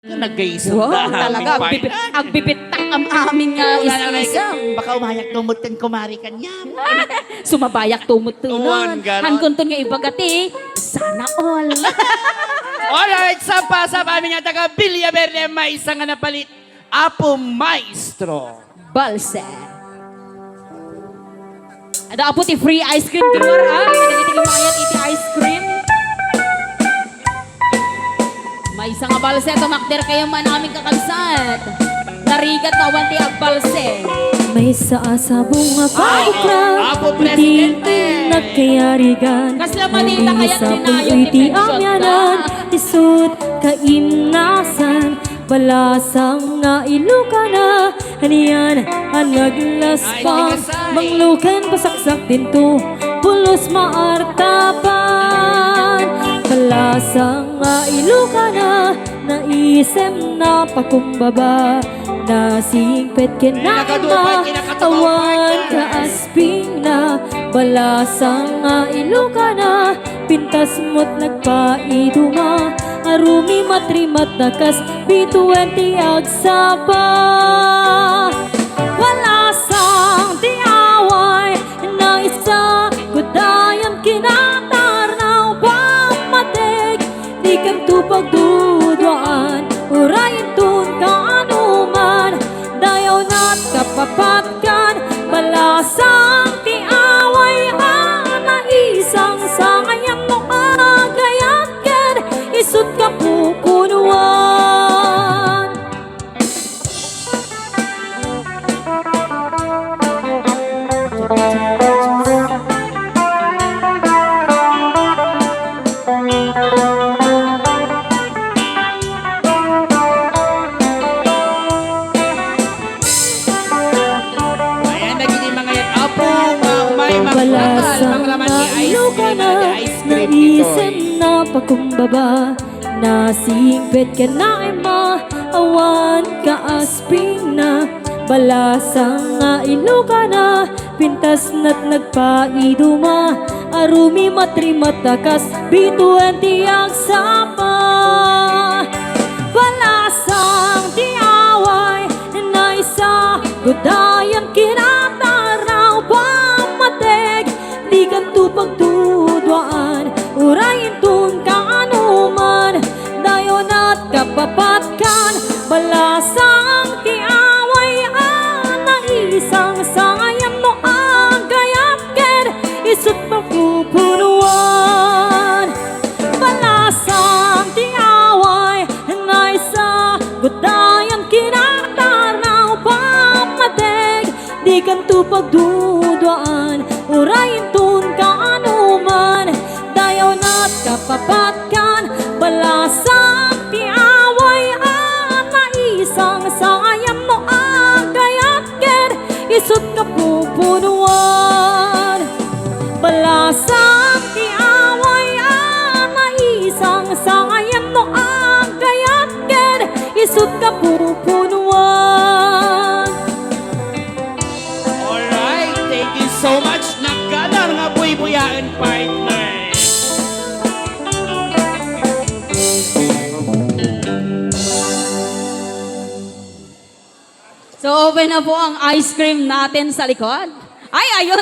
Nag-gaisog Wow, na talaga. Agbibitak ang aming isang. Baka umayak tumutin kumari kanya. Sumabayak tumut-tunon. Uwan, ganon. Hankunton nga ibagati. Sana all. Alright, sampa sa aming taga Villaverde, may isang nga napalit. Apo Maestro. Balse. Ada apo ti free ice cream timar ah. Nagiti lumayan iti ice cream. May isang balse tumakder kayo man aming kakalsad. Narigat na wanti ang balse. May sa bunga pa ukra, Apo Presidente. nagkayarigan. Kasla manita kaya dinayo iti amyanan, isut kaimnasan, balasang nga Ilocana, haniyan ang naglaspang, manglukan pasaksak dinto, pulos maartapan. Balasang nga Ilocana, naisem na pakumbaba, nasingpet kinama, awan kaasping na. Balasang nga Ilocana, pintas mo't nagpaiduma, arumi matrimat nakas, bituwenti agsapa. Balasang tiaway, na isa, kudayan kinatarnaw, pamatig, di kang tupagdudwaan, urayin tun ka anuman, dayaw na't kapapatkan. Balasang tiaway, na isang sangayan mo agayat ken, isut ka pupunuan. Ayan, naging mga yan. Apo, may Balasang nga Ilocana, naisem na pakumbaba, nasingpet ka na ima, awan kaasping na. Balasang nga Ilocana, pintas na't nagpaiduma, arumi matrimatakas, bituwenti agsapa. Balasang tiaway, na isa, gudayan kinataraw, pamatig, di kan tupagdudwaan, urayin tun ka anuman, dayon at kapapatkan. Balasang tiaway, na isang sangayan mo agayat ken, isut mapupunuan. Balasang tiaway, na isa, gudayan kinatarnaw, pamatig, di kan tupagdudwaan, urayin tun ka anuman, dayaw na't kapapatkan. Balasang tiaway, na isang sangayan mo agayat ken, isut ka pupunuan. Balasang tiaway, na isang sangayan mo agayat ken, isut ka pupunuan. Alright, thank you so much. Nagkadar nga buy-buyaan partner. So open na po ang ice cream natin sa likod. Ay, ayun.